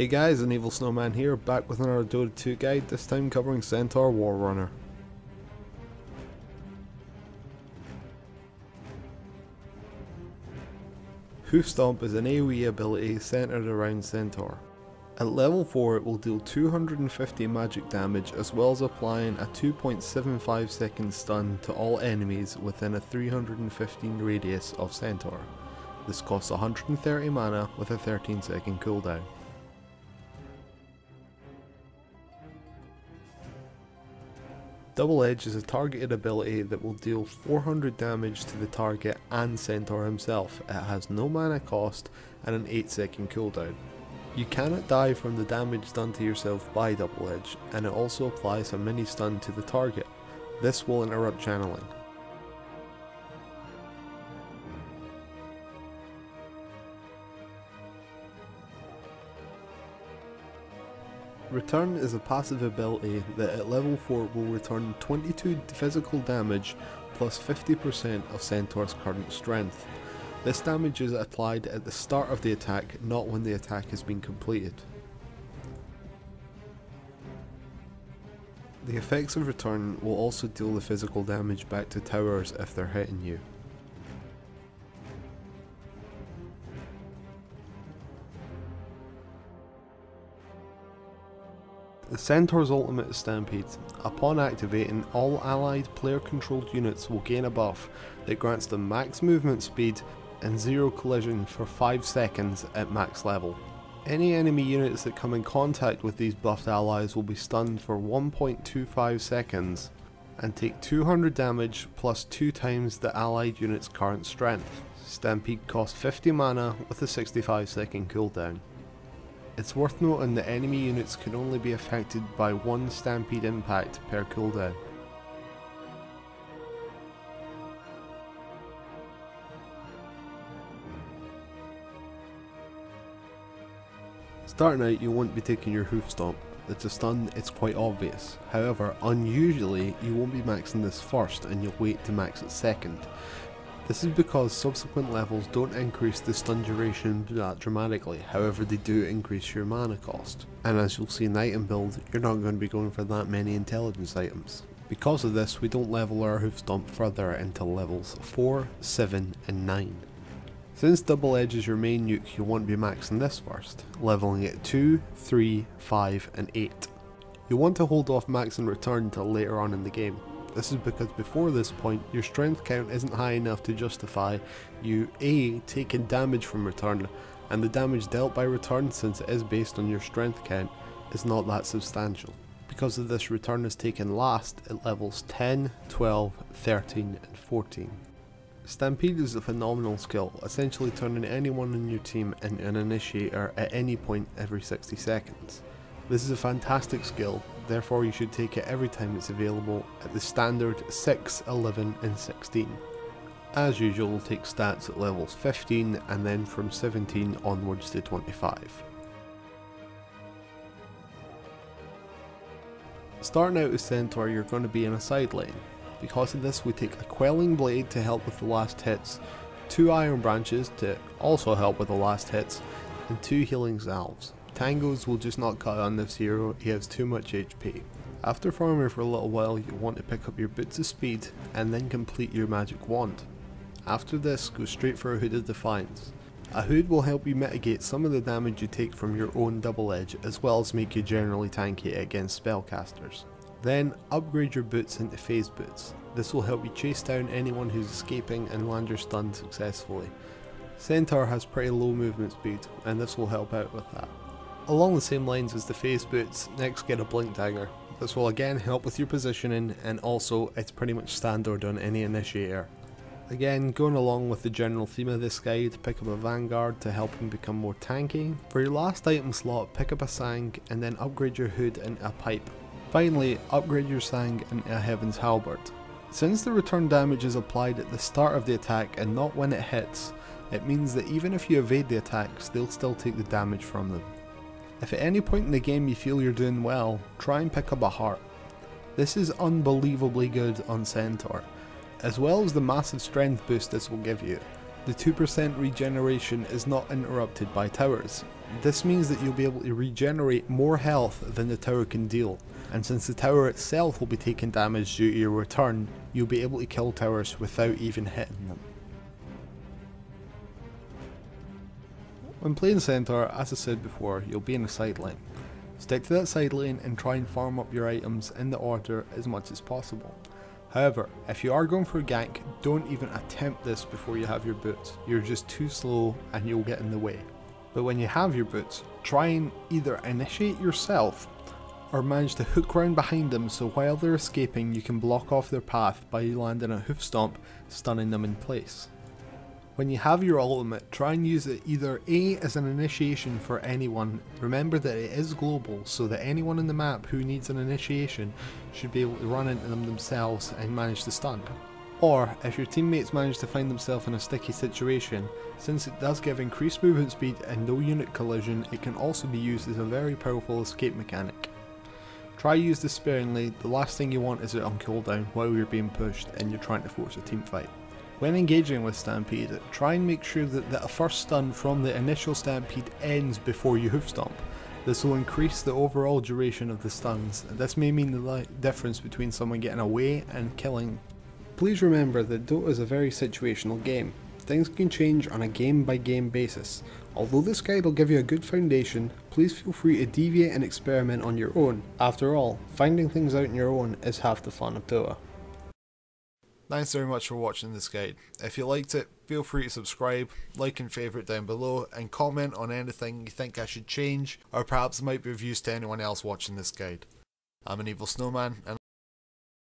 Hey guys, AnEvilSnowman here, back with another Dota 2 guide, this time covering Centaur Warrunner. Hoof Stomp is an AoE ability centered around Centaur. At level 4 it will deal 250 magic damage as well as applying a 2.75 second stun to all enemies within a 315 radius of Centaur. This costs 130 mana with a 13 second cooldown. Double Edge is a targeted ability that will deal 400 damage to the target and Centaur himself. It has no mana cost and an 8 second cooldown. You cannot die from the damage done to yourself by Double Edge, and it also applies a mini stun to the target. This will interrupt channeling. Return is a passive ability that at level 4 will return 22 physical damage plus 50% of Centaur's current strength. This damage is applied at the start of the attack, not when the attack has been completed. The effects of Return will also deal the physical damage back to towers if they're hitting you. The Centaur's ultimate is Stampede. Upon activating, all allied player controlled units will gain a buff that grants them max movement speed and 0 collision for 5 seconds at max level. Any enemy units that come in contact with these buffed allies will be stunned for 1.25 seconds and take 200 damage plus 2 times the allied unit's current strength. Stampede costs 50 mana with a 65 second cooldown. It's worth noting that enemy units can only be affected by 1 Stampede impact per cooldown. Starting out, you won't be taking your Hoof Stomp. It's a stun, it's quite obvious. However, unusually, you won't be maxing this first and you'll wait to max it second. This is because subsequent levels don't increase the stun duration that dramatically, however they do increase your mana cost. And as you'll see in the item build, you're not going to be going for that many intelligence items. Because of this, we don't level our Hoof Stomp further until levels 4, 7 and 9. Since Double Edge is your main nuke, you won't be maxing this first, leveling at 2, 3, 5 and 8. You want to hold off maxing Return until later on in the game. This is because before this point, your strength count isn't high enough to justify you A, taking damage from Return, and the damage dealt by Return, since it is based on your strength count, is not that substantial. Because of this, Return is taken last at levels 10, 12, 13 and 14. Stampede is a phenomenal skill, essentially turning anyone in your team into an initiator at any point every 60 seconds. This is a fantastic skill, therefore you should take it every time it's available at the standard 6, 11 and 16. As usual, take stats at levels 15 and then from 17 onwards to 25. Starting out as Centaur, you're going to be in a side lane. Because of this, we take a Quelling Blade to help with the last hits, 2 Iron Branches to also help with the last hits, and 2 Healing Salves. Tangos will just not cut on this hero, he has too much HP. After farming for a little while, you want to pick up your Boots of Speed and then complete your magic wand. After this, go straight for a Hood of Defiance. A hood will help you mitigate some of the damage you take from your own Double Edge, as well as make you generally tanky against spellcasters. Then upgrade your boots into Phase Boots. This will help you chase down anyone who's escaping and land your stun successfully. Centaur has pretty low movement speed, and this will help out with that. Along the same lines as the Phase Boots, next get a Blink Dagger. This will again help with your positioning, and also it's pretty much standard on any initiator. Again, going along with the general theme of this guide, pick up a Vanguard to help him become more tanky. For your last item slot, pick up a Sang and then upgrade your hood into a Pipe. Finally, upgrade your Sang into a Heaven's Halberd. Since the return damage is applied at the start of the attack and not when it hits, it means that even if you evade the attacks, they'll still take the damage from them. If at any point in the game you feel you're doing well, try and pick up a Heart. This is unbelievably good on Centaur. As well as the massive strength boost this will give you, The 2% regeneration is not interrupted by towers. This means that you'll be able to regenerate more health than the tower can deal, and since the tower itself will be taking damage due to your return, you'll be able to kill towers without even hitting them. When playing Centaur, as I said before, you'll be in a side lane. Stick to that side lane and try and farm up your items in the order as much as possible. However, if you are going for a gank, don't even attempt this before you have your boots. You're just too slow and you'll get in the way. But when you have your boots, try and either initiate yourself or manage to hook round behind them so while they're escaping you can block off their path by landing a hoof stomp, stunning them in place. When you have your ultimate, try and use it either A as an initiation for anyone. Remember that it is global, so that anyone in the map who needs an initiation should be able to run into them themselves and manage to stun. Or, if your teammates manage to find themselves in a sticky situation, since it does give increased movement speed and no unit collision, it can also be used as a very powerful escape mechanic. Try use this sparingly. The last thing you want is it on cooldown while you're being pushed and you're trying to force a team fight. When engaging with Stampede, try and make sure that a first stun from the initial Stampede ends before you hoof stomp. This will increase the overall duration of the stuns. This may mean the difference between someone getting away and killing. Please remember that DotA is a very situational game. Things can change on a game by game basis. Although this guide will give you a good foundation, please feel free to deviate and experiment on your own. After all, finding things out on your own is half the fun of DotA. Thanks very much for watching this guide. If you liked it, feel free to subscribe, like and favourite down below, and comment on anything you think I should change, or perhaps it might be of use to anyone else watching this guide. I'm AnEvilSnowman, and